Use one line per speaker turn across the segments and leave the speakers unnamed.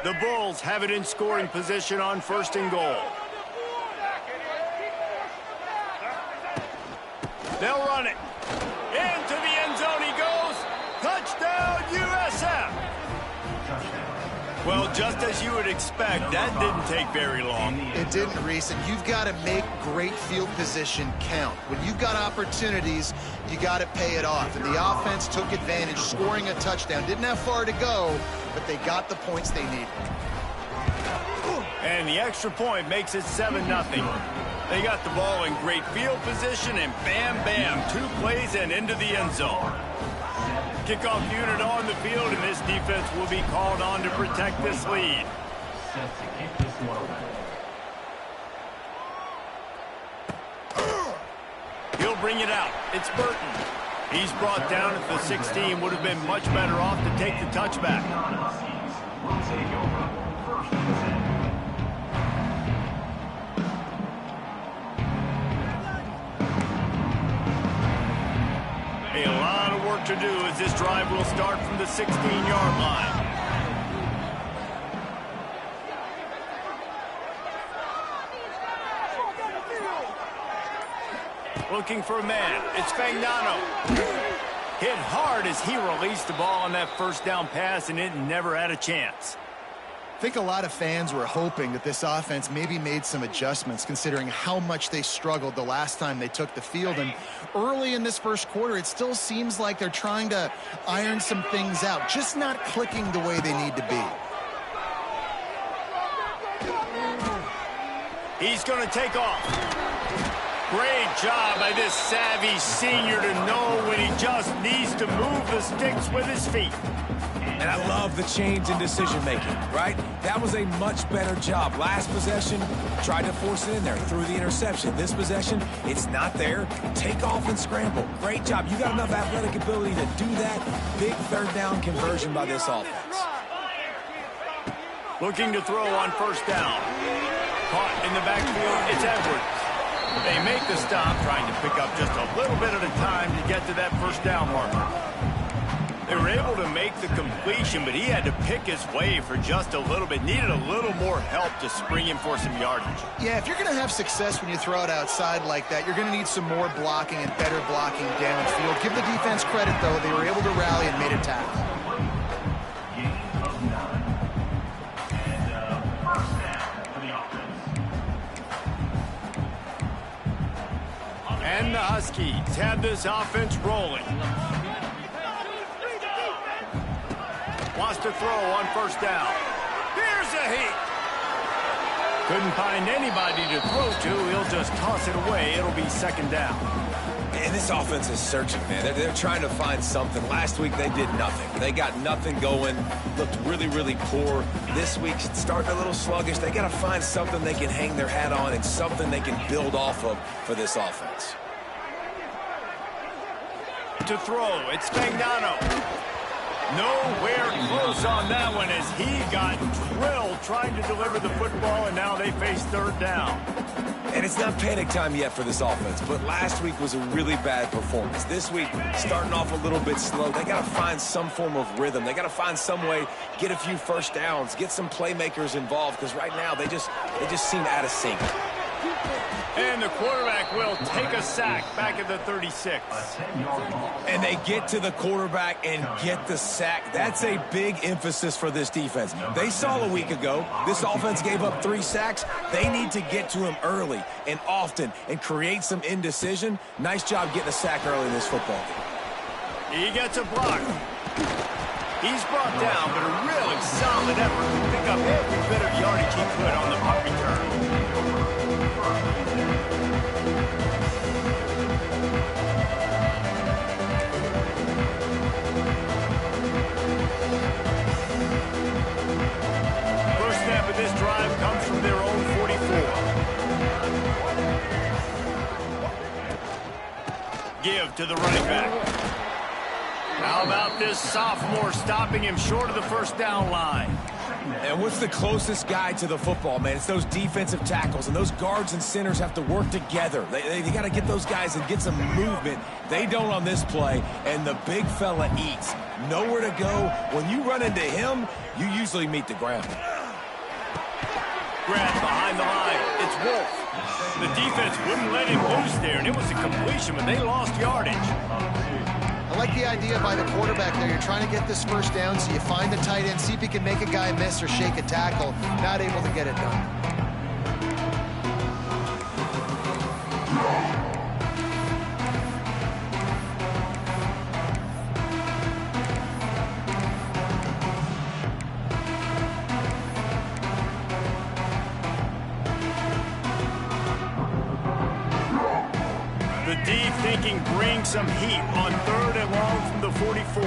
The Bulls have it in scoring position on 1st and goal. They'll run it. Into the end zone he goes. Touchdown, USF. Well, just as you would expect, that didn't take very long.
It didn't, Reese, and you've got to make great field position count. When you've got opportunities, you got to pay it off. And the offense took advantage, scoring a touchdown. Didn't have far to go, but they got the points they needed.
And the extra point makes it 7-0. They got the ball in great field position, and bam, bam, 2 plays and into the end zone. Kickoff unit on the field, and this defense will be called on to protect this lead. He'll bring it out. It's Burton. He's brought down at the 16. Would have been much better off to take the touchback. A lot of work to do as this drive will start from the 16-yard line. Looking for a man. It's Fagnano. Hit hard as he released the ball on that first down pass, and it never had a chance.
I think a lot of fans were hoping that this offense maybe made some adjustments considering how much they struggled the last time they took the field. And early in this first quarter, it still seems like they're trying to iron some things out, just not clicking the way they need to be.
He's going to take off. Great job by this savvy senior to know when he just needs to move the sticks with his feet.
And I love the change in decision-making, right? That was a much better job. Last possession, tried to force it in there, threw the interception. This possession, it's not there. Take off and scramble. Great job. You got enough athletic ability to do that. Big third down conversion by this offense.
Looking to throw on first down. Caught in the backfield, it's Edwards. They make the stop, trying to pick up just a little bit at a time to get to that first down marker. They were able to make the completion, but he had to pick his way for just a little bit. Needed a little more help to spring him for some yardage.
Yeah, if you're going to have success when you throw it outside like that, you're going to need some more blocking and better blocking downfield. Give the defense credit, though. They were able to rally and made a tackle.
And the Huskies have this offense rolling. Wants to throw on first down. Here's a heat. Couldn't find anybody to throw to. He'll just toss it away. It'll be second down.
And this offense is searching, man. They're trying to find something. Last week, they did nothing. They got nothing going. Looked really, really poor. This week, starting a little sluggish. They got to find something they can hang their hat on and something they can build off of for this offense.
To throw, it's Fagnano. Nowhere close on that one as he got drilled trying to deliver the football, and now they face third down.
And it's not panic time yet for this offense, but last week was a really bad performance. This week, starting off a little bit slow. They got to find some form of rhythm. They got to find some way, get a few first downs, get some playmakers involved, because right now they just seem out of sync.
And the quarterback will take a sack back at the 36.
And they get to the quarterback and get the sack. That's a big emphasis for this defense. They saw a week ago, this offense gave up 3 sacks. They need to get to him early and often and create some indecision. Nice job getting a sack early in this football game.
He gets a block. He's brought down, but a really solid effort to pick up every bit of yardage he could on the punt return. This drive comes from their own 44. Give to the running back. How about this sophomore stopping him short of the first down line?
And what's the closest guy to the football, man? It's those defensive tackles, and those guards and centers have to work together. They got to get those guys and get some movement. They don't on this play, and the big fella eats. Nowhere to go. When you run into him, you usually meet the ground.
Grab behind the line. It's Wolf. The defense wouldn't let him loose there, and it was a completion, but they lost yardage.
I like the idea by the quarterback there. You're trying to get this first down, so you find the tight end, see if he can make a guy miss or shake a tackle. Not able to get it done.
The D thinking bring some heat on 3rd and long from the 44.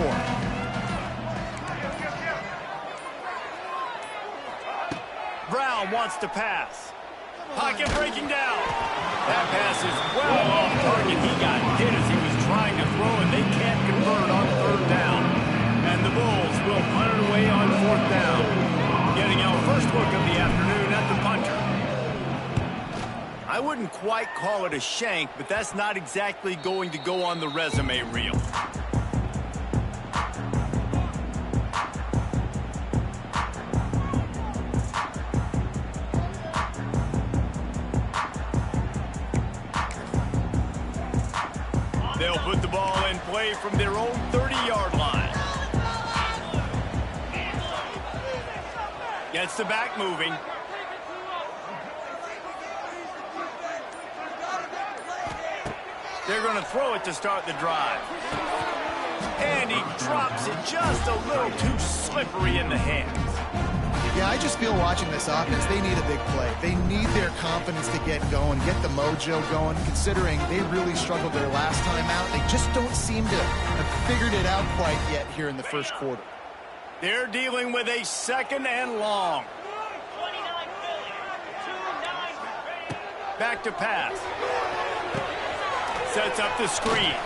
Brown wants to pass. Pocket breaking down. That pass is well off target. He got hit as he was trying to throw, and they can't convert on 3rd down. And the Bulls will punt it away on 4th down. Getting our first look of the afternoon at the punter. I wouldn't quite call it a shank, but that's not exactly going to go on the resume reel. They'll put the ball in play from their own 30-yard line. Gets the back moving. They're going to throw it to start the drive. And he drops it just a little too slippery in the hands.
Yeah, I just feel watching this offense, they need a big play. They need their confidence to get going, get the mojo going, considering they really struggled their last time out. They just don't seem to have figured it out quite yet here in the first quarter.
They're dealing with a 2nd and long. Back to pass. Sets up the screen.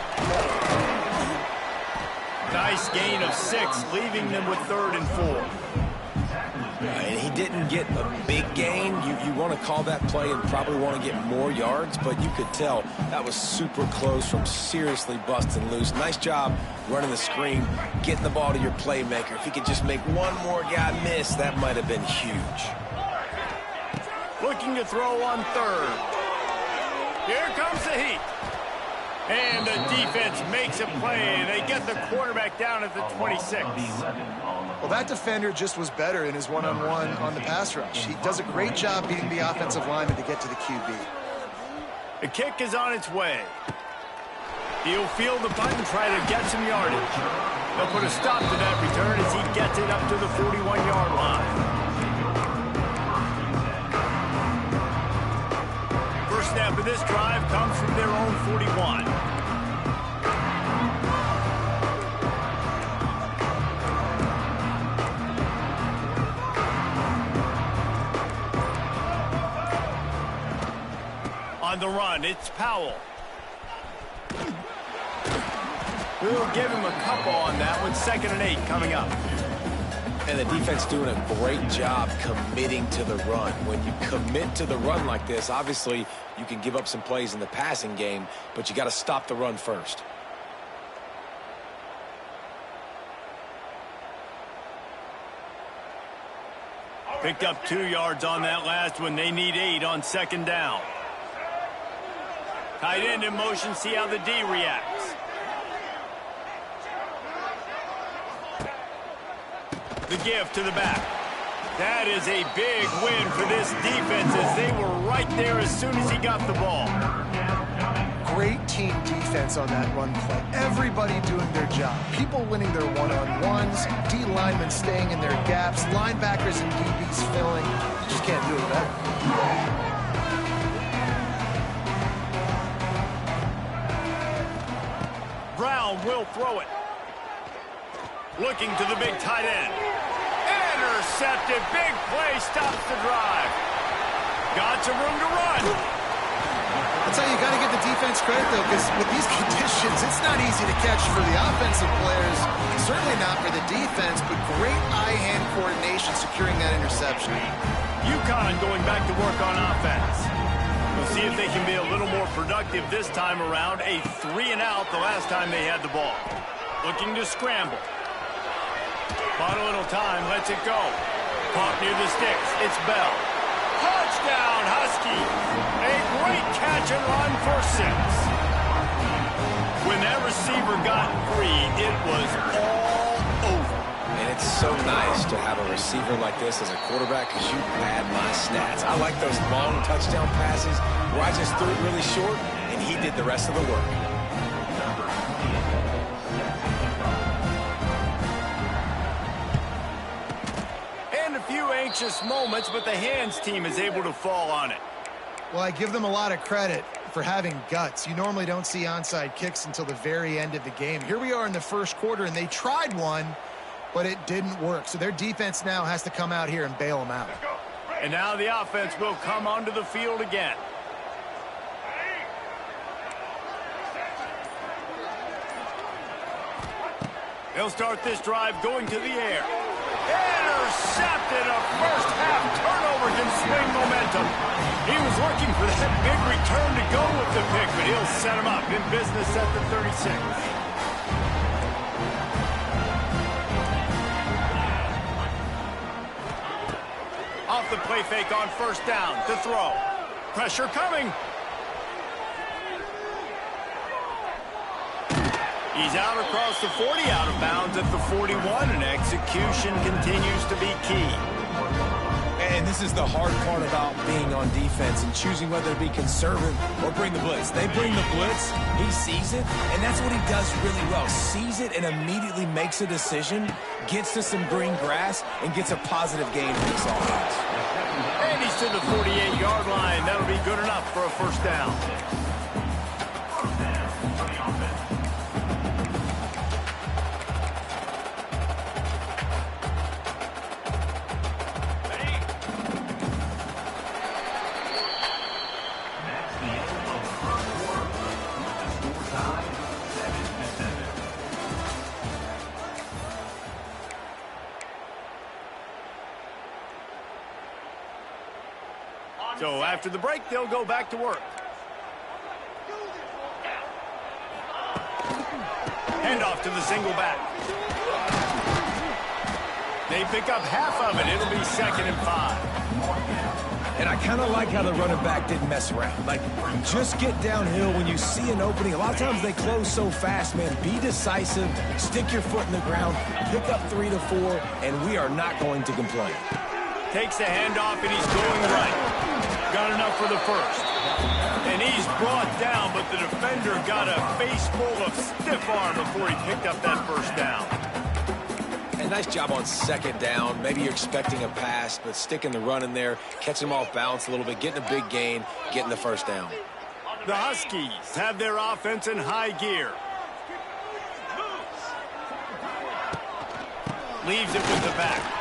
Nice gain of 6, leaving them with 3rd and 4.
And he didn't get a big gain. You want to call that play and probably want to get more yards, but you could tell that was super close from seriously busting loose. Nice job running the screen, getting the ball to your playmaker. If he could just make one more guy miss, that might have been huge.
Looking to throw on 3rd. Here comes the heat. And the defense makes a play. They get the quarterback down at the 26.
Well, that defender just was better in his one-on-one on the pass rush. He does a great job beating the offensive lineman to get to the QB.
The kick is on its way. He'll field the punt and try to get some yardage. They'll put a stop to that return as he gets it up to the 41-yard line. First snap of this drive comes from their own 41. On the run, it's Powell. We'll give him a couple on that one. 2nd and 8 coming up.
And the defense doing a great job committing to the run. When you commit to the run like this, obviously you can give up some plays in the passing game, but you got to stop the run first.
Picked up 2 yards on that last one. They need 8 on 2nd down. Tight end in motion. See how the D reacts. The give to the back. That is a big win for this defense as they were right there as soon as he got the ball.
Great team defense on that run play. Everybody doing their job. People winning their one-on-ones, D linemen staying in their gaps, linebackers and DBs filling. You just can't do it better.
Brown will throw it. Looking to the big tight end. Intercepted. Big play. Stops the drive. Got some room to run.
That's how you got to give the defense credit, though, because with these conditions, it's not easy to catch for the offensive players. Certainly not for the defense, but great eye-hand coordination securing that interception.
UConn going back to work on offense. We'll see if they can be a little more productive this time around. A 3-and-out the last time they had the ball. Looking to scramble. Bought a little time, lets it go. Caught near the sticks. It's Bell. Touchdown, Huskies. A great catch and run for 6. When that receiver got free, it was all over.
And it's so nice to have a receiver like this as a quarterback because you pad my stats. I like those long touchdown passes where I just threw it really short and he did the rest of the work.
And a few anxious moments, but the hands team is able to fall on it.
Well, I give them a lot of credit for having guts. You normally don't see onside kicks until the very end of the game. Here we are in the first quarter, and they tried one, but it didn't work. So their defense now has to come out here and bail them out.
And now the offense will come onto the field again. They'll start this drive going to the air. Intercepted. A first half turnover can swing momentum. He was looking for that big return to go with the pick, but he'll set him up in business at the 36. Off the play fake on first down to throw. Pressure coming. He's out across the 40, out of bounds at the 41, and execution continues to be key.
And this is the hard part about being on defense and choosing whether to be conservative or bring the blitz. They bring the blitz, he sees it, and that's what he does really well. Sees it and immediately makes a decision, gets to some green grass, and gets a positive gain for this offense.
And he's to the 48-yard line. That'll be good enough for a first down. So after the break, they'll go back to work. Handoff to the single back. They pick up half of it. It'll be 2nd and 5.
And I kind of like how the running back didn't mess around. Like, just get downhill when you see an opening. A lot of times they close so fast, man. Be decisive, stick your foot in the ground, pick up 3 to 4, and we are not going to complain.
Takes the handoff, and he's going right. Got enough for the first. And he's brought down, but the defender got a face full of stiff arm before he picked up that first down.
And nice job on 2nd down. Maybe you're expecting a pass, but sticking the run in there, catching them off balance a little bit, getting a big gain, getting the first down.
The Huskies have their offense in high gear. Leaves it with the back.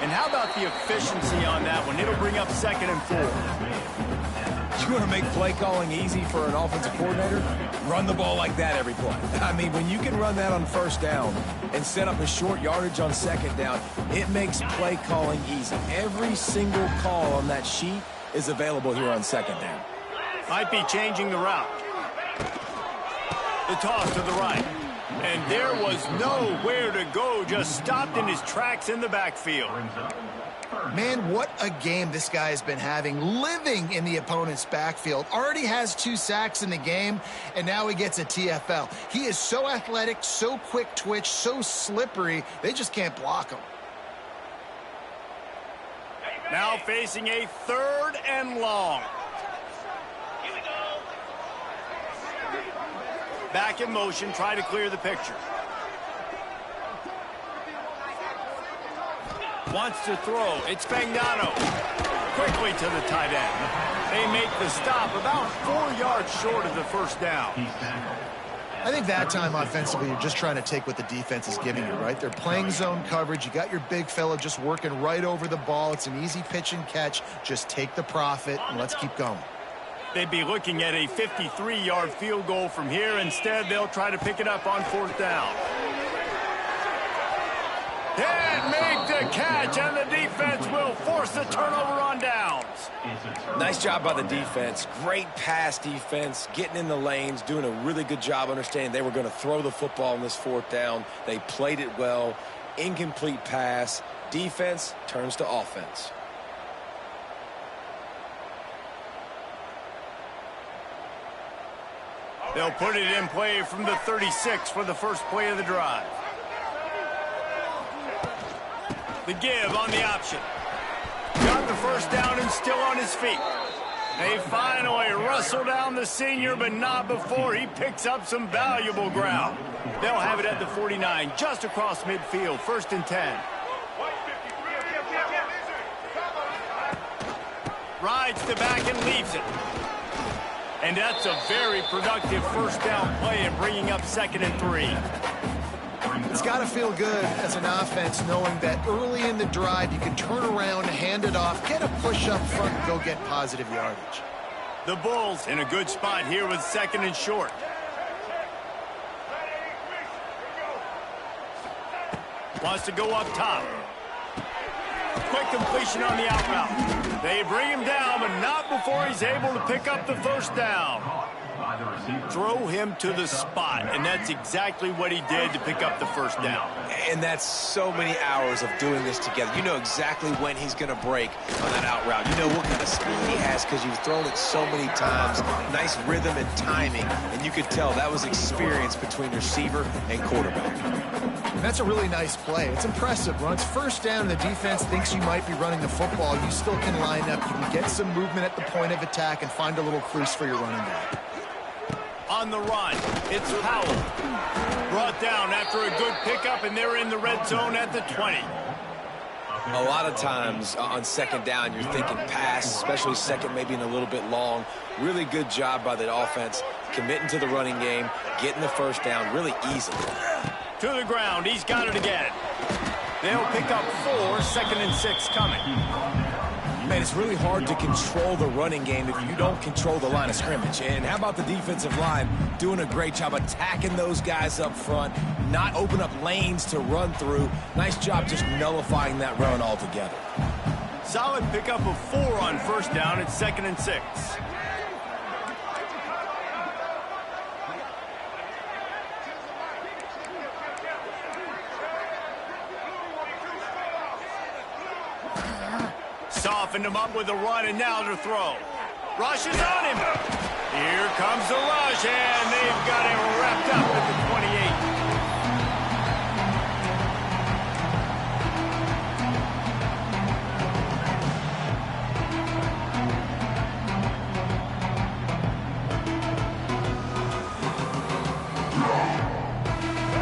And how about the efficiency on that one? It'll bring up 2nd and 4.
You want to make play calling easy for an offensive coordinator? Run the ball like that every play. I mean, when you can run that on first down and set up a short yardage on 2nd down, it makes play calling easy. Every single call on that sheet is available here on 2nd down.
Might be changing the route. The toss to the right. And there was nowhere to go, just stopped in his tracks in the backfield.
Man, what a game this guy has been having, living in the opponent's backfield. Already has 2 sacks in the game, and now he gets a TFL. He is so athletic, so quick twitch, so slippery, they just can't block him.
Now facing a 3rd and long. Back in motion, try to clear the picture. Wants to throw. It's Fagnano. Quickly to the tight end. They make the stop about 4 yards short of the first down.
I think that time offensively, you're just trying to take what the defense is giving you, right? They're playing zone coverage. You got your big fella just working right over the ball. It's an easy pitch and catch. Just take the profit and let's keep going.
They'd be looking at a 53-yard field goal from here. Instead, they'll try to pick it up on 4th down. And make the catch, and the defense will force the turnover on downs.
Nice job by the defense. Great pass defense, getting in the lanes, doing a really good job understanding they were going to throw the football on this fourth down. They played it well. Incomplete pass. Defense turns to offense.
They'll put it in play from the 36 for the first play of the drive. The give on the option. Got the first down and still on his feet. They finally wrestle down the senior, but not before he picks up some valuable ground. They'll have it at the 49, just across midfield, 1st and 10. Rides the back and leaves it. And that's a very productive first down play in bringing up 2nd and 3.
It's got to feel good as an offense knowing that early in the drive you can turn around, hand it off, get a push up front, and go get positive yardage.
The Bulls in a good spot here with 2nd and short. Wants to go up top. Quick completion on the out route. They bring him down, but not before he's able to pick up the first down. Throw him to the spot, and that's exactly what he did to pick up the first down.
And that's so many hours of doing this together. You know exactly when he's going to break on that out route. You know what kind of speed he has because you've thrown it so many times. Nice rhythm and timing, and you could tell that was experience between receiver and quarterback.
That's a really nice play. It's impressive. When it's first down and the defense thinks you might be running the football, you still can line up. You can get some movement at the point of attack and find a little crease for your running back.
On the run, it's Powell. Brought down after a good pickup, and they're in the red zone at the 20.
A lot of times on 2nd down, you're thinking pass, especially 2nd, maybe in a little bit long. Really good job by the offense, committing to the running game, getting the first down really easily.
To the ground, he's got it again. They'll pick up 4, 2nd and 6 coming.
Man, it's really hard to control the running game if you don't control the line of scrimmage. And how about the defensive line doing a great job attacking those guys up front, not open up lanes to run through. Nice job just nullifying that run altogether.
Solid pickup of 4 on first down. It's 2nd and 6. Softened him up with a run, and now to throw. Rush is on him. Here comes the rush, and they've got him wrapped up at the 28.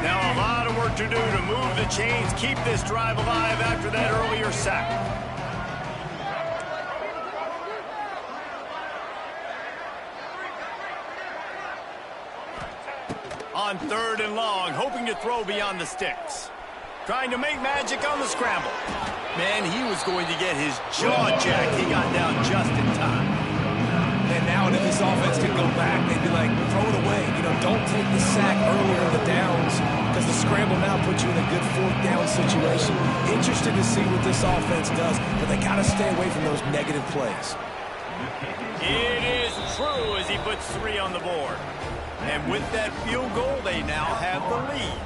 Now a lot of work to do to move the chains, keep this drive alive after that earlier sack. On 3rd and long, hoping to throw beyond the sticks. Trying to make magic on the scramble. Man, he was going to get his jaw jacked. He got down just in time.
And now if this offense could go back, they'd be like, throw it away. You know, don't take the sack earlier in the downs because the scramble now puts you in a good 4th down situation. Interested to see what this offense does, but they got to stay away from those negative plays.
It is true as he puts 3 on the board. And with that field goal, they now have the lead.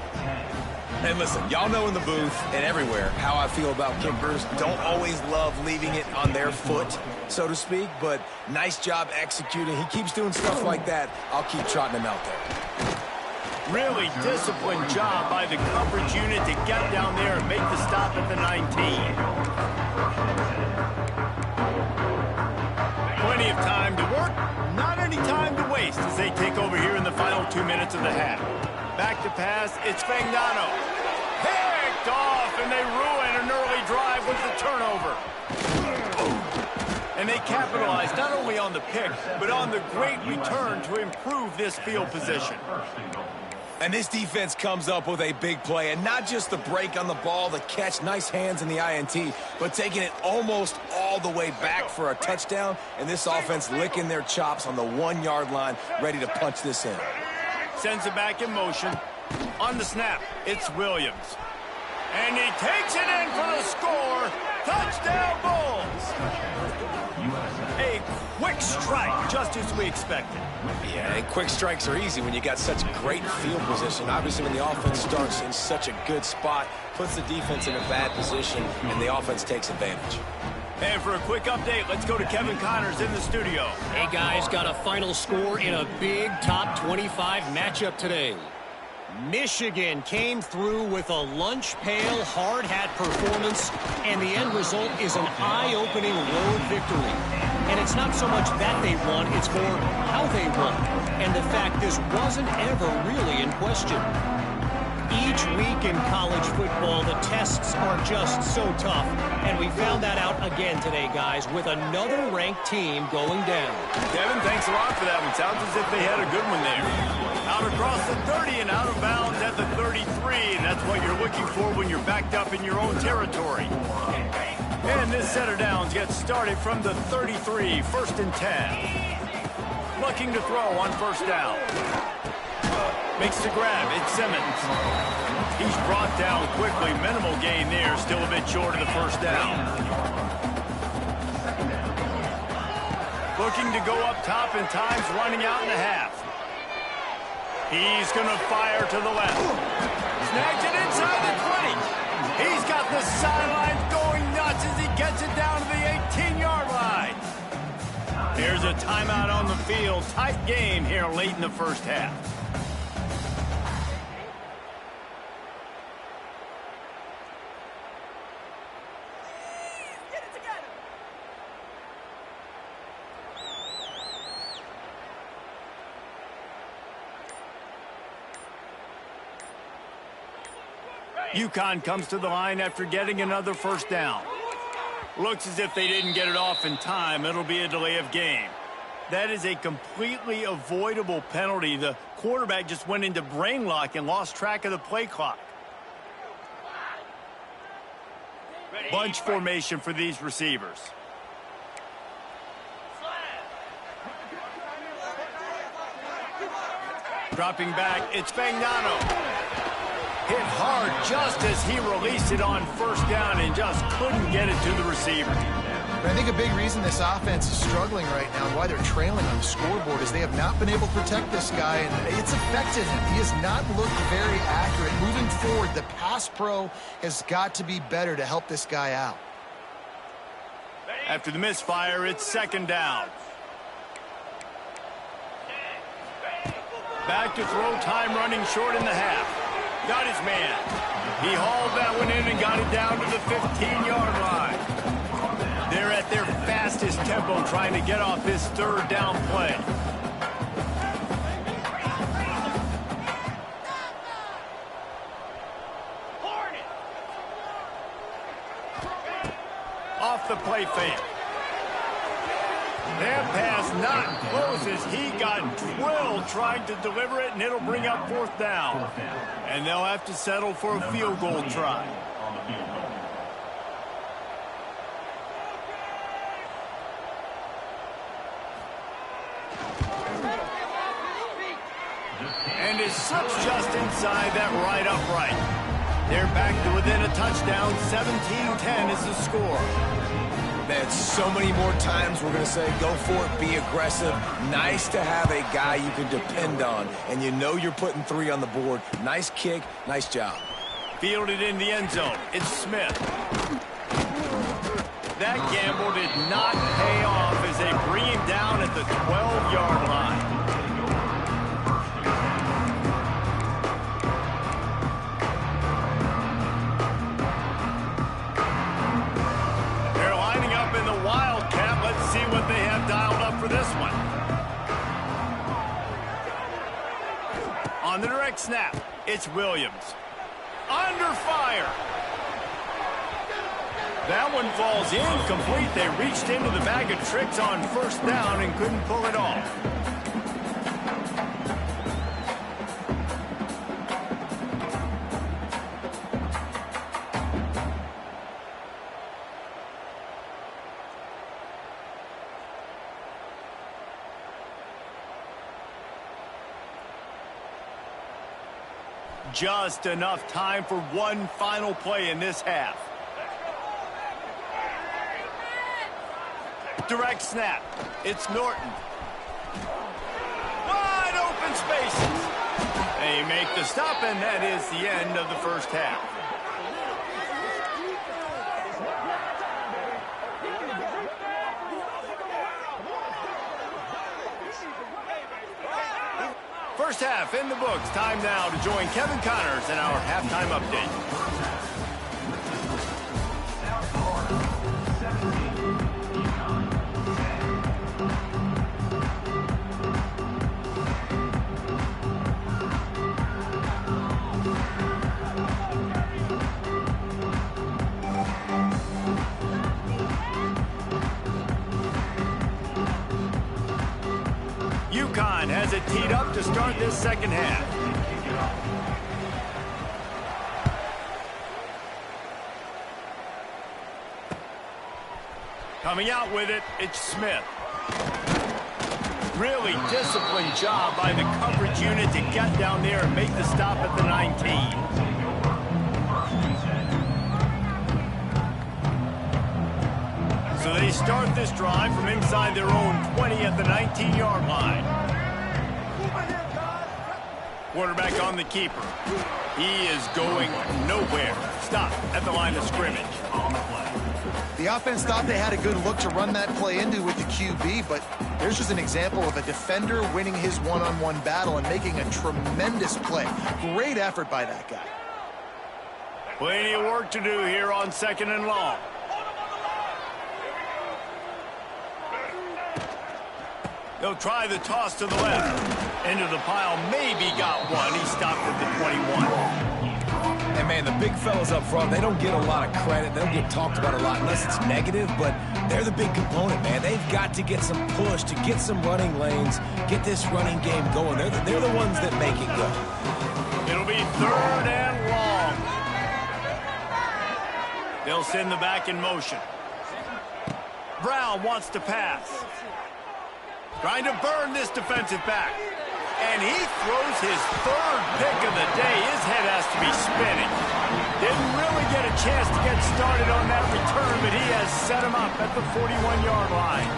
And listen, y'all know in the booth and everywhere how I feel about kickers. Don't always love leaving it on their foot, so to speak, but nice job executing. He keeps doing stuff like that. I'll keep trotting him out there.
Really disciplined job by the coverage unit to get down there and make the stop at the 19. Plenty of time to work, not any time to waste as they take over here in the final 2 minutes of the half. Back to pass, it's Fagnano. Picked off, and they ruin an early drive with the turnover. And they capitalize not only on the pick, but on the great return to improve this field position.
And this defense comes up with a big play, and not just the break on the ball, the catch, nice hands in the INT, but taking it almost all the way back for a touchdown, and this offense licking their chops on the 1-yard line, ready to punch this in.
Sends it back in motion. On the snap, it's Williams. And he takes it in for the score. Touchdown, Bulls. A quick strike, just as we expected.
Yeah, and quick strikes are easy when you got such great field position. Obviously, when the offense starts in such a good spot, puts the defense in a bad position, and the offense takes advantage.
And for a quick update, let's go to Kevin Connors in the studio.
Hey, guys, got a final score in a big top 25 matchup today. Michigan came through with a lunch pail hard hat performance, and the end result is an eye-opening road victory. And it's not so much that they won, it's more how they won. And the fact this wasn't ever really in question. Each week in college football, the tests are just so tough. And we found that out again today, guys, with another ranked team going down.
Kevin, thanks a lot for that one. Sounds as if they had a good one there. Out across the 30 and out of bounds at the 33. And that's what you're looking for when you're backed up in your own territory. And this set of downs gets started from the 33, 1st and 10. Looking to throw on first down. Makes the grab. It's Simmons. He's brought down quickly. Minimal gain there. Still a bit short of the first down. Looking to go up top in times, running out in the half. He's going to fire to the left. Snags it inside the 20. He's got the sidelines going nuts as he gets it down to the 18-yard line. There's a timeout on the field. Tight game here late in the first half. UConn comes to the line after getting another first down. Looks as if they didn't get it off in time. It'll be a delay of game. That is a completely avoidable penalty. The quarterback just went into brain lock and lost track of the play clock. Bunch formation for these receivers. Dropping back, it's Fagnano. Hit hard just as he released it on first down and just couldn't get it to the receiver.
But I think a big reason this offense is struggling right now and why they're trailing on the scoreboard is they have not been able to protect this guy, and it's affected him. He has not looked very accurate. Moving forward, the pass pro has got to be better to help this guy out.
After the misfire, it's second down. Back to throw time, running short in the half. Got his man. He hauled that one in and got it down to the 15-yard line. They're at their fastest tempo trying to get off this third down play. Off the play fake. That pass not close as he got drilled trying to deliver it, and it'll bring up fourth down. And they'll have to settle for a field goal try. And it slips just inside that right upright. They're back to within a touchdown. 17-10 is the score.
Man, so many more times we're going to say, go for it, be aggressive. Nice to have a guy you can depend on, and you know you're putting 3 on the board. Nice kick, nice job.
Fielded in the end zone. It's Smith. That gamble did not pay off as they bring him down at the 12-yard line. Wildcat, let's see what they have dialed up for this one. On the direct snap, it's Williams. Under fire. That one falls incomplete. They reached into the bag of tricks on first down and couldn't pull it off. Just enough time for one final play in this half. Direct snap. It's Norton. Wide open spaces. They make the stop, and that is the end of the first half. First half in the books. Time now to join Kevin Connors in our halftime update. UConn has it teed up to start this second half. Coming out with it, it's Smith. Really disciplined job by the coverage unit to get down there and make the stop at the 19. So they start this drive from inside their own 20 at the 19-yard line. Quarterback on the keeper. He is going nowhere. Stop at the line of scrimmage.
The offense thought they had a good look to run that play into with the QB, but there's just an example of a defender winning his one-on-one battle and making a tremendous play. Great effort by that guy.
Plenty of work to do here on second and long. They'll try the toss to the left. Into the pile, maybe got one. He stopped at the 21.
And, man, the big fellas up front, they don't get a lot of credit. They don't get talked about a lot unless it's negative, but they're the big component, man. They've got to get some push, to get some running lanes, get this running game going. They're the ones that make it go.
It'll be third and long. They'll send the back in motion. Brown wants to pass. Trying to burn this defensive back. And he throws his third pick of the day. His head has to be spinning. Didn't really get a chance to get started on that return, but he has set him up at the 41-yard line.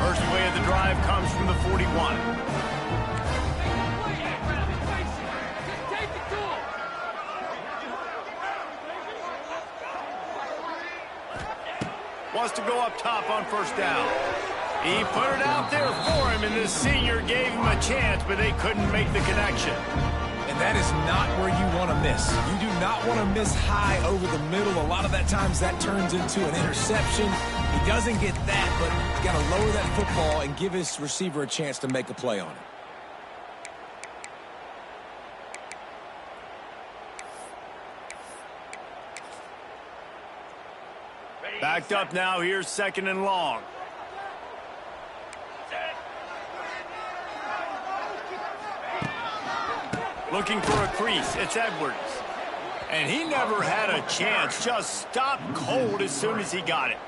First play of the drive comes from the 41. Wants to go up top on first down. He put it out there for him, and this senior gave him a chance, but they couldn't make the connection.
And that is not where you want to miss. You do not want to miss high over the middle. A lot of that times that turns into an interception. He doesn't get that, but he's got to lower that football and give his receiver a chance to make a play on it.
Backed up now. Here's second and long. Looking for a crease. It's Edwards. And he never had a chance. Just stopped cold as soon as he got it.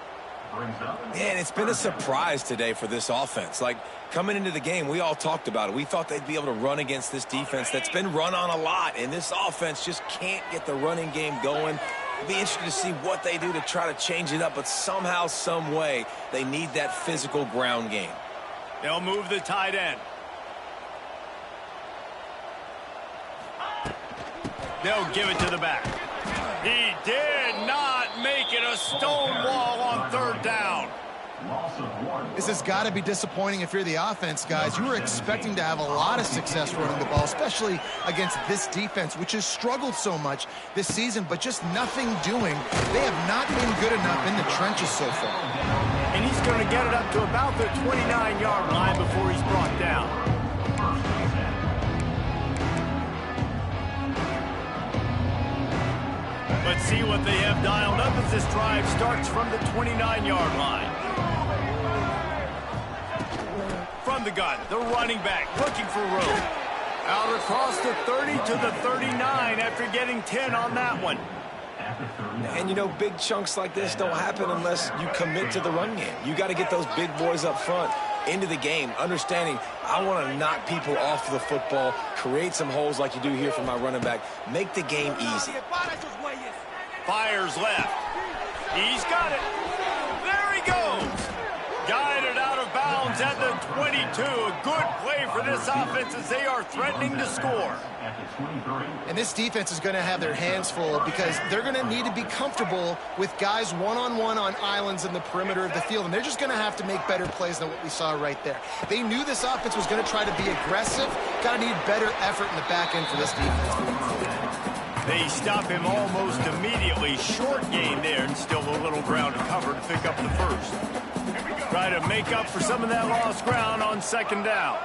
Man, it's been a surprise today for this offense. Like, coming into the game, we all talked about it. We thought they'd be able to run against this defense that's been run on a lot. And this offense just can't get the running game going. It'll be interesting to see what they do to try to change it up. But somehow, some way, they need that physical ground game.
They'll move the tight end. They'll give it to the back. He did not make it a stone wall on third down.
This has got to be disappointing if you're the offense, guys. You were expecting to have a lot of success running the ball, especially against this defense, which has struggled so much this season, but just nothing doing. They have not been good enough in the trenches so far.
And he's going to get it up to about the 29-yard line before he's brought down. Let's see what they have dialed up as this drive starts from the 29-yard line. From the gun, the running back looking for room. Out across the 30 to the 39 after getting 10 on that one.
And, you know, big chunks like this don't happen unless you commit to the run game. You got to get those big boys up front. into the game, understanding I want to knock people off the football, create some holes like you do here for my running back, make the game easy.
Fires left. He's got it. There he goes. Guided out of bounds at the 22. A good play for this offense as they are threatening to score.
And this defense is going to have their hands full because they're going to need to be comfortable with guys one-on-one on islands in the perimeter of the field. And they're just going to have to make better plays than what we saw right there. They knew this offense was going to try to be aggressive. Got to need better effort in the back end for this defense.
They stop him almost immediately. Short gain there and still a little ground to cover to pick up the first. Try to make up for some of that lost ground on second down.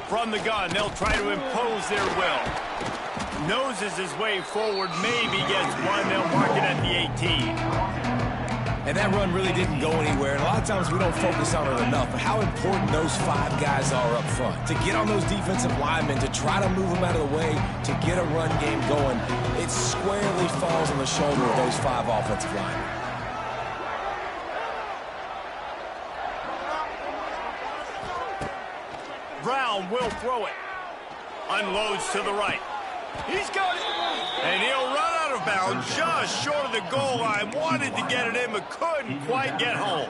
From the gun, they'll try to impose their will. Noses his way forward, maybe gets one. They'll mark it at the 18.
And that run really didn't go anywhere. And a lot of times we don't focus on it enough. But how important those 5 guys are up front. To get on those defensive linemen, to try to move them out of the way, to get a run game going, it squarely falls on the shoulder of those 5 offensive linemen.
Brown will throw it. Unloads to the right. He's got it. And he'll run out of bounds just short of the goal line. Wanted to get it in, but couldn't quite get home.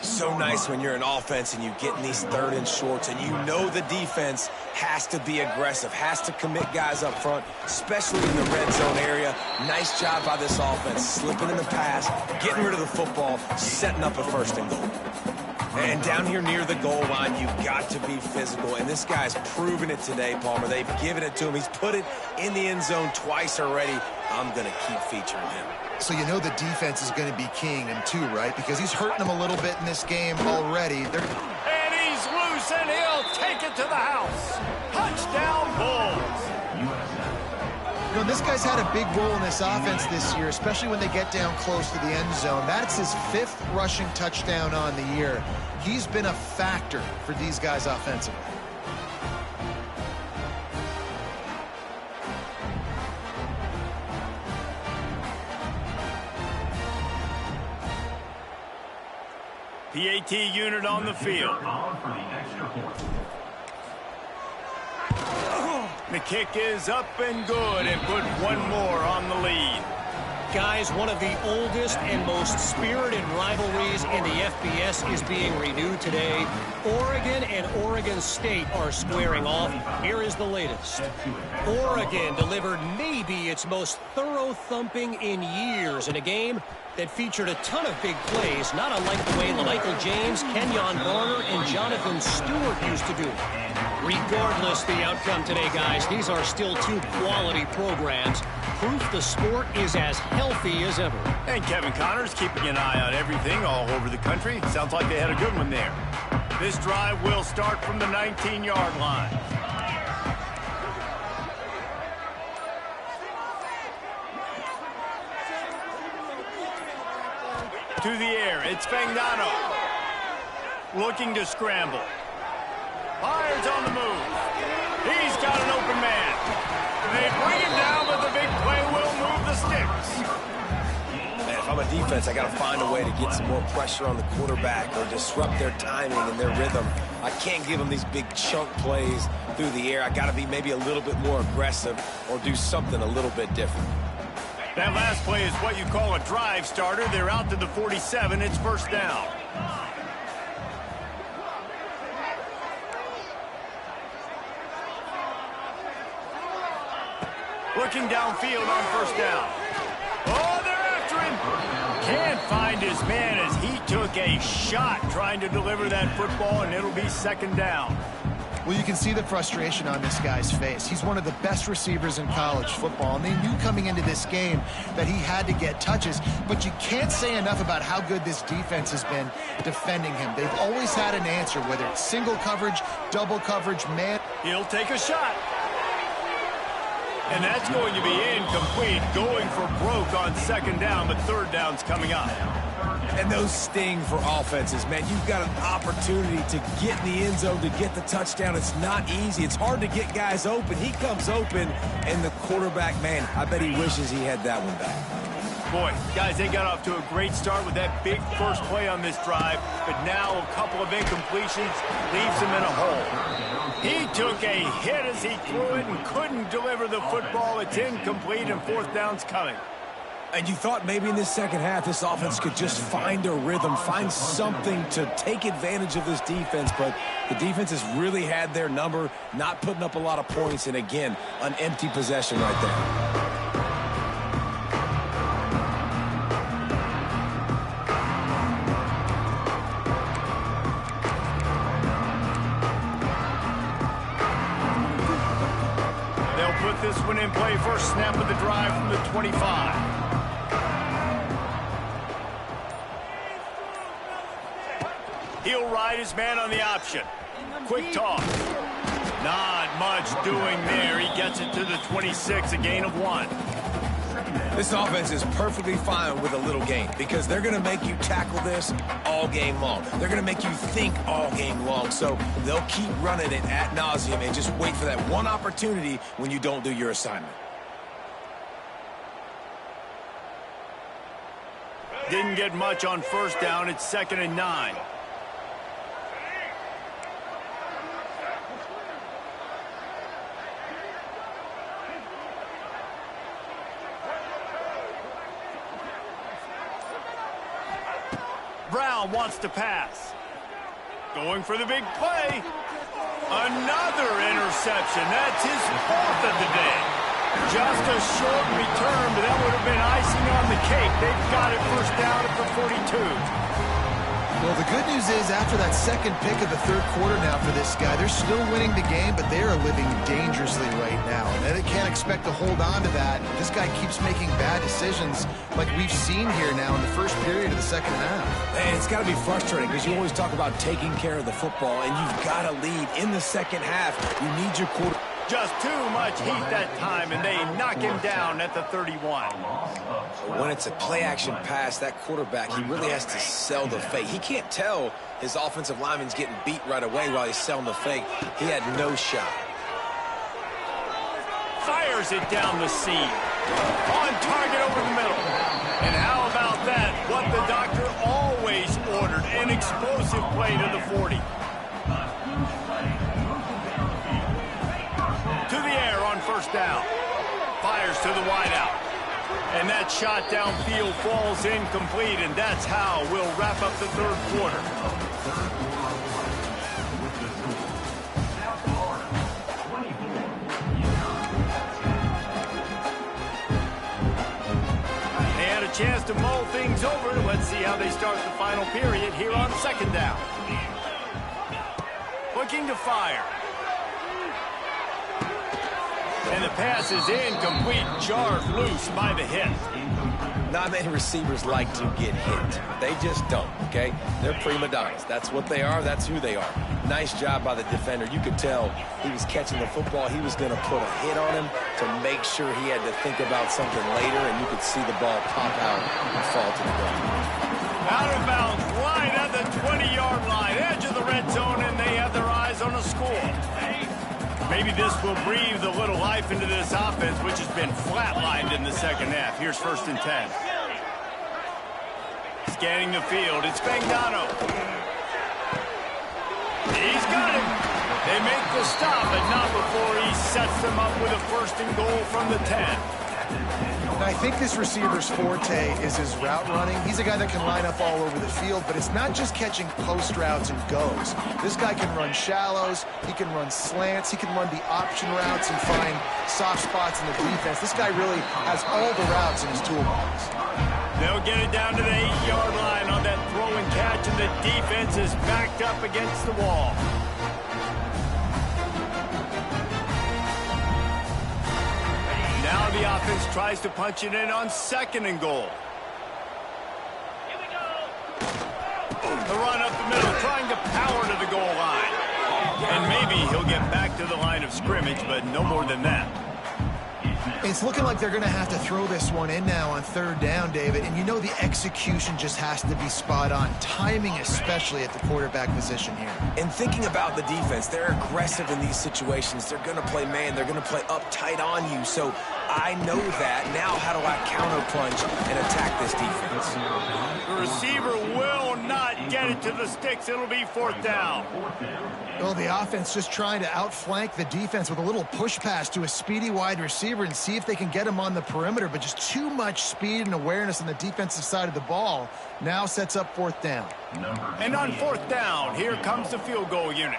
So nice when you're an offense and you get in these 3rd and shorts and you know the defense has to be aggressive, has to commit guys up front, especially in the red zone area. Nice job by this offense, slipping in the pass, getting rid of the football, setting up a 1st and goal. And down here near the goal line, you've got to be physical. And this guy's proven it today, Palmer. They've given it to him. He's put it in the end zone twice already. I'm going to keep featuring him.
So you know the defense is going to be keying him too, right? Because he's hurting them a little bit in this game already.
And he's loose, and he'll take it to the house. Touchdown, Bulls.
You know, this guy's had a big role in this offense this year, especially when they get down close to the end zone. That's his 5th rushing touchdown on the year. He's been a factor for these guys offensively.
PAT unit on the field. The kick is up and good and put one more on the lead.
Guys, one of the oldest and most spirited rivalries in the FBS is being renewed today. Oregon and Oregon State are squaring off. Here is the latest. Oregon delivered maybe its most thorough thumping in years in a game that featured a ton of big plays, not unlike the way Michael James, Kenyon Barner, and Jonathan Stewart used to do it. Regardless the outcome today, guys, these are still 2 quality programs. Proof the sport is as healthy as ever.
And Kevin Connors keeping an eye on everything all over the country. Sounds like they had a good one there. This drive will start from the 19-yard line. To the air, it's Fagnano. Looking to scramble. Fires on the move. He's got an open man. They bring him down, but the big play will move the sticks.
Man, if I'm a defense, I got to find a way to get some more pressure on the quarterback or disrupt their timing and their rhythm. I can't give them these big chunk plays through the air. I got to be maybe a little bit more aggressive or do something a little bit different.
That last play is what you call a drive starter. They're out to the 47. It's 1st down. Looking downfield on 1st down. Oh, they're after him. Can't find his man as he took a shot trying to deliver that football, and it'll be 2nd down.
Well, you can see the frustration on this guy's face. He's one of the best receivers in college football, and they knew coming into this game that he had to get touches, but you can't say enough about how good this defense has been defending him. They've always had an answer, whether it's single coverage, double coverage, man.
He'll take a shot. And that's going to be incomplete, going for broke on 2nd down, but 3rd down's coming up.
And those sting for offenses, man. You've got an opportunity to get in the end zone, to get the touchdown. It's not easy. It's hard to get guys open. He comes open, and the quarterback, man, I bet he wishes he had that one back.
Boy, guys, they got off to a great start with that big first play on this drive, but now a couple of incompletions leaves him in a hole. He took a hit as he threw it and couldn't deliver the football. It's incomplete, and fourth down's coming.
And you thought maybe in this second half this offense could just find a rhythm, find something to take advantage of this defense, but the defense has really had their number, not putting up a lot of points, and again, an empty possession right there.
Put this one in play. First snap of the drive from the 25. He'll ride his man on the option. Quick toss. Not much doing there. He gets it to the 26, a gain of 1.
This offense is perfectly fine with a little game because they're going to make you tackle this all game long. They're going to make you think all game long. So they'll keep running it ad nauseum and just wait for that one opportunity when you don't do your assignment.
Didn't get much on first down. It's 2nd and 9. Brown wants to pass. Going for the big play. Another interception. That's his 4th of the day. Just a short return, but that would have been icing on the cake. They've got it first down at the 42.
Well, the good news is after that second pick of the third quarter now for this guy, they're still winning the game, but they are living dangerously right now. And they can't expect to hold on to that. This guy keeps making bad decisions like we've seen here now in the first period of the second half.
And it's got to be frustrating because you always talk about taking care of the football, and you've got to lead in the second half. You need your quarter.
Just too much heat that time, and they knock him down at the 31.
When it's a play-action pass, that quarterback, he really has to sell the fake. He can't tell his offensive lineman's getting beat right away while he's selling the fake. He had no shot.
Fires it down the seam. On target over the middle. And how about that? What the doctor always ordered, an explosive play to the 40. To the air on first down. Fires to the wideout. And that shot downfield falls incomplete, and that's how we'll wrap up the third quarter. They had a chance to mull things over. Let's see how they start the final period here on second down. Looking to fire. And the pass is incomplete, jarred loose by the hit.
Not many receivers like to get hit. They just don't, okay? They're prima donnas. That's what they are. That's who they are. Nice job by the defender. You could tell he was catching the football. He was going to put a hit on him to make sure he had to think about something later, and you could see the ball pop out and fall to the ground.
Out of bounds, right at the 20-yard line, edge of the red zone, and they have their eyes on a score. Maybe this will breathe a little life into this offense, which has been flatlined in the second half. Here's 1st and 10. Scanning the field, it's Bangano. He's got him. They make the stop, but not before he sets them up with a 1st and goal from the 10.
And I think this receiver's forte is his route running. He's a guy that can line up all over the field, but it's not just catching post routes and goes. This guy can run shallows, he can run slants, he can run the option routes and find soft spots in the defense. This guy really has all the routes in his toolbox.
They'll get it down to the 8-yard line on that throw and catch, and the defense is backed up against the wall. Now the offense tries to punch it in on 2nd and goal. Here we go. The run up the middle, trying to power to the goal line. And maybe he'll get back to the line of scrimmage, but no more than that.
It's looking like they're going to have to throw this one in now on third down, David. And you know the execution just has to be spot on. Timing especially at the quarterback position here.
And thinking about the defense, they're aggressive in these situations. They're going to play man. They're going to play up tight on you. So I know that. Now how do I counter-punch and attack this defense?
The receiver will not get it to the sticks. It'll be fourth down.
Well, the offense just trying to outflank the defense with a little push pass to a speedy wide receiver and see if they can get him on the perimeter, but just too much speed and awareness on the defensive side of the ball. Now sets up fourth down.
And on fourth down, here comes the field goal unit.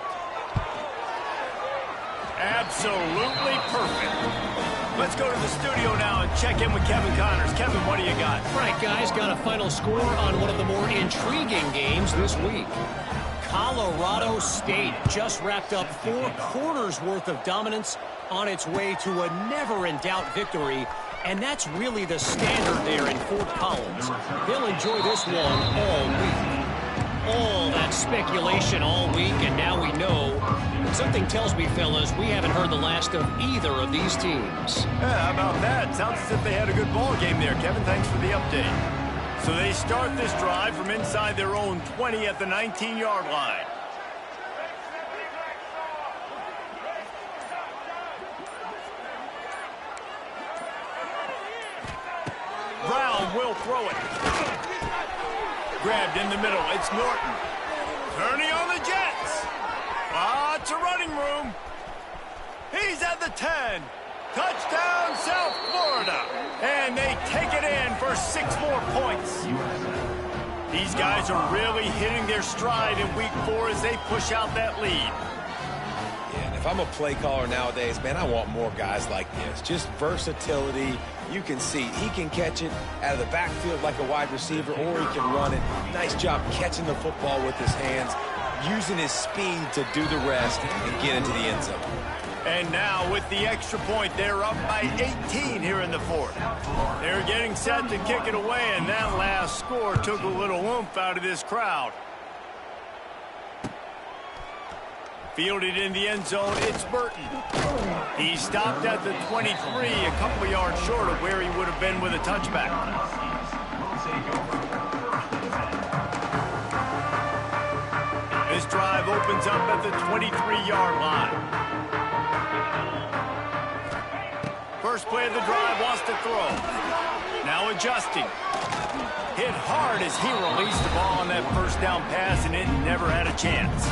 Absolutely perfect. Let's go to the studio now and check in with Kevin Connors. Kevin, what do you got?
All right, guys, got a final score on one of the more intriguing games this week. Colorado State just wrapped up 4 quarters worth of dominance on its way to a never-in-doubt victory, and that's really the standard there in Fort Collins. They'll enjoy this one all week. All that speculation all week, and now we know. Something tells me, fellas, we haven't heard the last of either of these teams.
Yeah, how about that? Sounds as if they had a good ball game there. Kevin, thanks for the update. So they start this drive from inside their own 20 at the 19-yard line. Brown will throw it. Grabbed in the middle. It's Norton. Turning on the Jets. Lots of running room. He's at the 10. Touchdown, South Florida. And they take it in for 6 more points. These guys are really hitting their stride in week 4 as they push out that lead.
Yeah, and if I'm a play caller nowadays, man, I want more guys like this. Just versatility. You can see he can catch it out of the backfield like a wide receiver, or he can run it. Nice job catching the football with his hands, using his speed to do the rest and get into the end zone.
And now with the extra point, they're up by 18 here in the 4th. They're getting set to kick it away, and that last score took a little oomph out of this crowd. Fielded in the end zone, it's Burton. He stopped at the 23, a couple of yards short of where he would have been with a touchback. This drive opens up at the 23-yard line. First play of the drive, wants to throw. Now adjusting. Hit hard as he released the ball on that first down pass, and it never had a chance.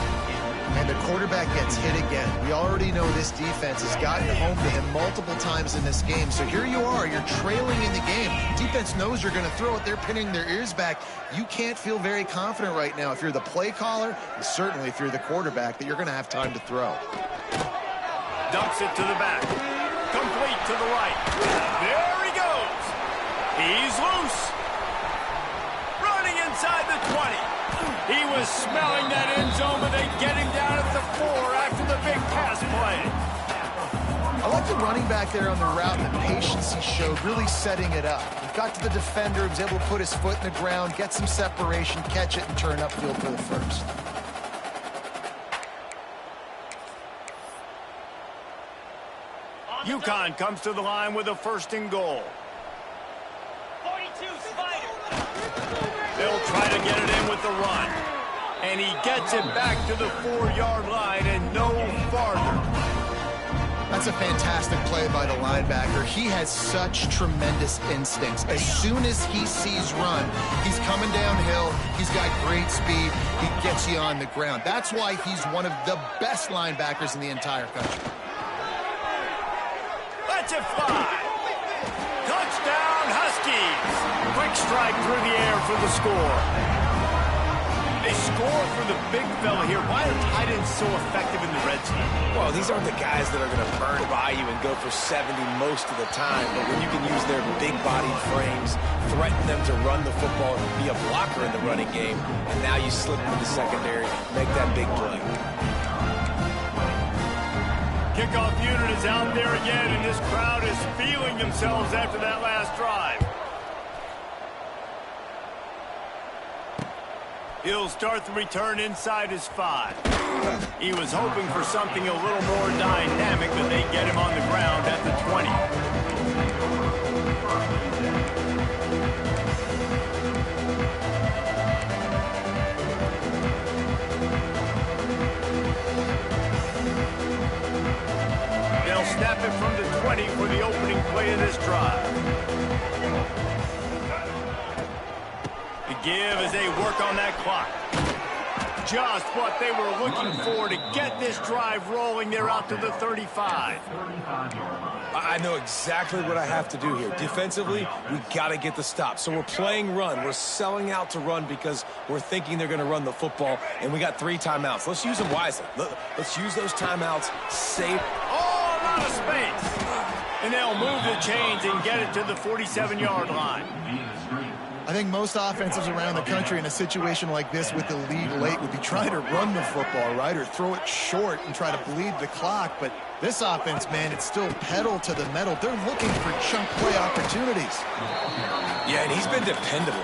And the quarterback gets hit again. We already know this defense has gotten home to him multiple times in this game. So here you are, you're trailing in the game. Defense knows you're going to throw it. They're pinning their ears back. You can't feel very confident right now if you're the play caller, and certainly if you're the quarterback, that you're going to have time to throw.
Dumps it to the back. Complete to the right. There he goes. He's loose. Running inside the 20. He was smelling that end zone, but they get him down at the 4 after the big pass play.
I like the running back there on the route and the patience he showed, really setting it up. He got to the defender, was able to put his foot in the ground, get some separation, catch it, and turn upfield for the first.
UConn comes to the line with a 1st and goal.
42 Spider.
They'll try to get it in with the run. And he gets it back to the 4-yard line and no farther.
That's a fantastic play by the linebacker. He has such tremendous instincts. As soon as he sees run, he's coming downhill. He's got great speed. He gets you on the ground. That's why he's one of the best linebackers in the entire country.
Let's it fly. Touchdown, Huskies. Quick strike through the air for the score. They score for the big fella here. Why are tight ends so effective in the red zone?
Well, these aren't the guys that are going to burn by you and go for 70 most of the time, but when you can use their big-bodied frames, threaten them to run the football, be a blocker in the running game, and now you slip into the secondary, make that big play.
Kickoff unit is out there again, and this crowd is feeling themselves after that last drive. He'll start the return inside his 5. He was hoping for something a little more dynamic, but they get him on the ground at the 20. 20 for the opening play of this drive. The give as they work on that clock. Just what they were looking for to get this drive rolling. They're out to the 35.
I know exactly what I have to do here. Defensively, we got to get the stop. So we're playing run. We're selling out to run because we're thinking they're going to run the football, and we got 3 timeouts. Let's use them wisely. Let's use those timeouts. Save.
Oh, a lot of space. And they'll move the chains and get it to the 47-yard line.
I think most offenses around the country in a situation like this with the lead late would be trying to run the football, right, or throw it short and try to bleed the clock. But this offense, man, it's still pedal to the metal. They're looking for chunk play opportunities.
Yeah, and he's been dependable.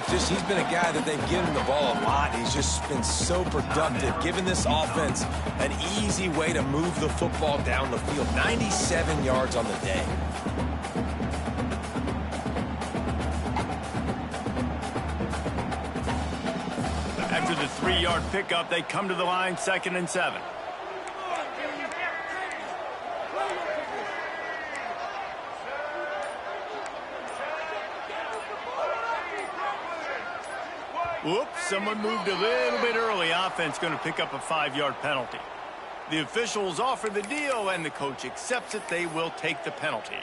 He's been a guy that they've given the ball a lot. He's just been so productive, giving this offense an easy way to move the football down the field. 97 yards on the day.
After the 3-yard pickup, they come to the line, 2nd and 7. Whoops, someone moved a little bit early. Offense going to pick up a 5-yard penalty. The officials offer the deal, and the coach accepts it. They will take the penalty.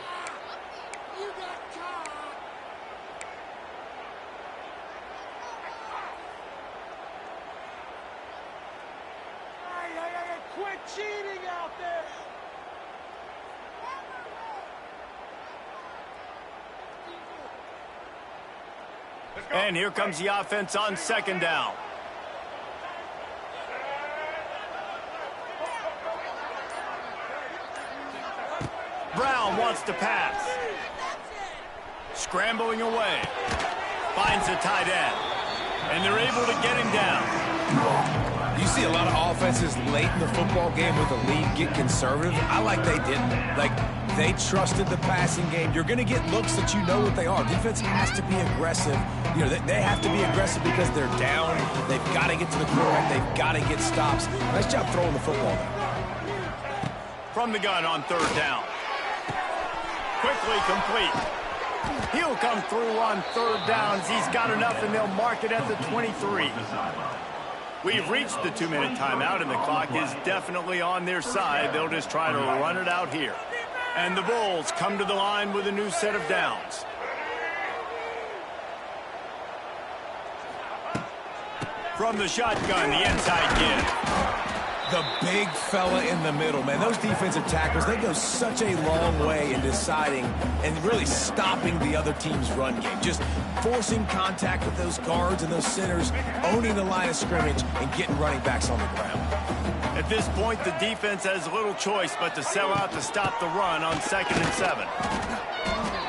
Quit cheating out there!
And here comes the offense on 2nd down. Brown wants to pass. Scrambling away. Finds the tight end. And they're able to get him down.
You see a lot of offenses late in the football game with the lead get conservative. I like they didn't. They trusted the passing game. You're going to get looks that you know what they are. Defense has to be aggressive. They have to be aggressive because they're down. They've got to get to the quarterback. They've got to get stops. Nice job throwing the football there.
From the gun on 3rd down. Quickly complete. He'll come through on 3rd downs. He's got enough, and they'll mark it at the 23. We've reached the 2-minute timeout, and the clock is definitely on their side. They'll just try to run it out here. And the Bulls come to the line with a new set of downs. From the shotgun, the inside give.
The big fella in the middle, man. Those defensive tackles, they go such a long way in deciding and really stopping the other team's run game. Just forcing contact with those guards and those centers, owning the line of scrimmage, and getting running backs on the ground.
At this point, the defense has little choice but to sell out to stop the run on 2nd and 7.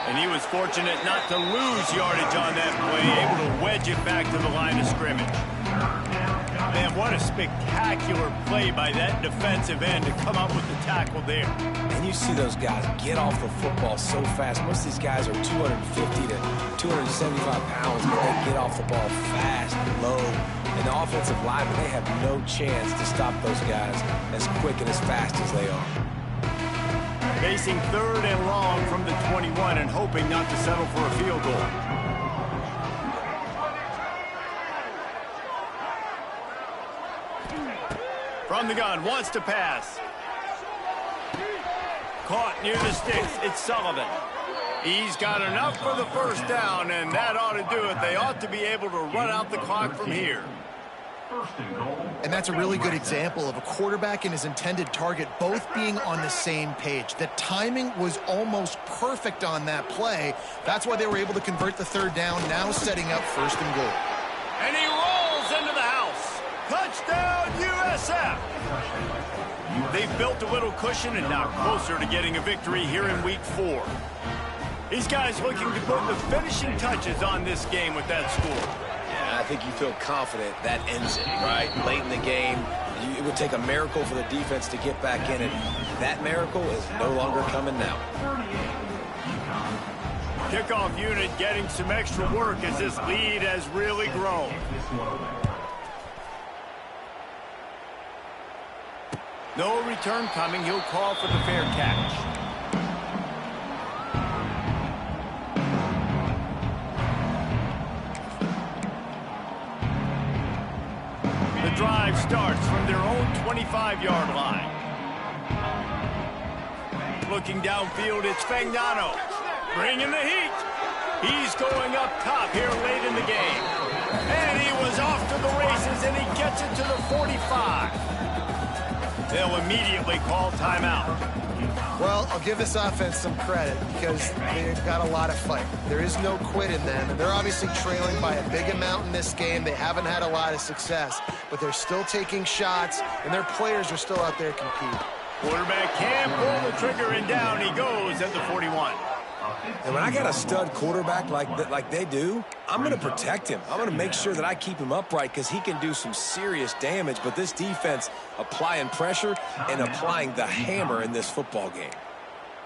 And he was fortunate not to lose yardage on that play, able to wedge it back to the line of scrimmage. Man, what a spectacular play by that defensive end to come up with the tackle there.
And you see those guys get off the football so fast. Most of these guys are 250 to 275 pounds, but they get off the ball fast, low. And the offensive linemen, they have no chance to stop those guys as quick and as fast as they are.
Facing 3rd and long from the 21 and hoping not to settle for a field goal. From the gun, wants to pass. Caught near the sticks. It's Sullivan. He's got enough for the 1st down, and that ought to do it. They ought to be able to run out the clock from here.
And that's a really good example of a quarterback and his intended target both being on the same page. The timing was almost perfect on that play. That's why they were able to convert the 3rd down, now setting up 1st and goal.
And he rolls into the house. Touchdown, USF! They've built a little cushion and now closer to getting a victory here in Week 4. These guys looking to put the finishing touches on this game with that score.
I think you feel confident that ends it, right? Late in the game, it would take a miracle for the defense to get back in it. That miracle is no longer coming now.
Kickoff unit getting some extra work as this lead has really grown. No return coming. He'll call for the fair catch. drive starts from their own 25-yard line. Looking downfield, it's Fagnano. Bringing the heat. He's going up top here late in the game. And he was off to the races, and he gets it to the 45. They'll immediately call timeout.
Well, I'll give this offense some credit because they've got a lot of fight. There is no quit in them, and they're obviously trailing by a big amount in this game. They haven't had a lot of success, but they're still taking shots, and their players are still out there competing.
Quarterback can pull the trigger, and down he goes at the 41.
And when I got a stud quarterback like they do, I'm going to protect him. I'm going to make sure that I keep him upright because he can do some serious damage. But this defense applying pressure and applying the hammer in this football game.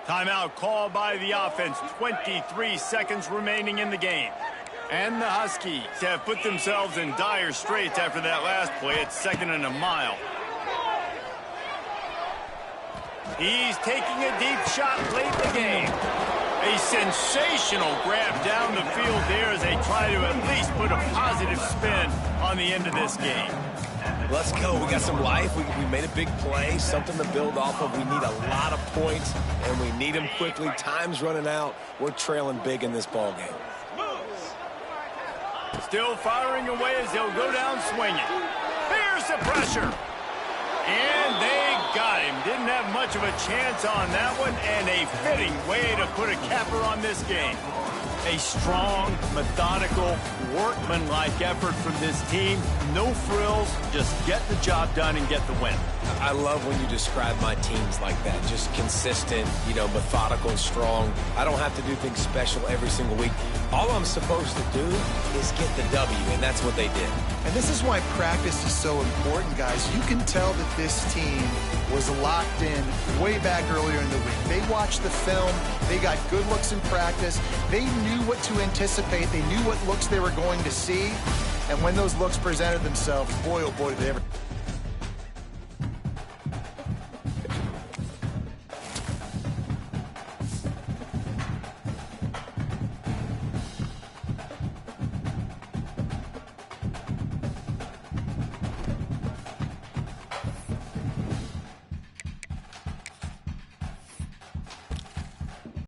Timeout called by the offense. 23 seconds remaining in the game. And the Huskies have put themselves in dire straits after that last play. It's 2nd and a mile. He's taking a deep shot late in the game. A sensational grab down the field there as they try to at least put a positive spin on the end of this game.
Let's go. We got some life. We made a big play, something to build off of. We need a lot of points, and we need them quickly. Time's running out. We're trailing big in this ball game.
Still firing away as they'll go down swinging. Here's the pressure. And they got him. Didn't have much of a chance on that one, and a fitting way to put a capper on this game. A strong, methodical, workmanlike effort from this team. No frills, just get the job done and get the win.
I love when you describe my teams like that. Just consistent, methodical and strong. I don't have to do things special every single week. All I'm supposed to do is get the W, and that's what they did.
And this is why practice is so important, guys. You can tell that this team was locked in way back earlier in the week. They watched the film. They got good looks in practice. They knew what to anticipate. They knew what looks they were going to see. And when those looks presented themselves, boy, oh boy, did they ever...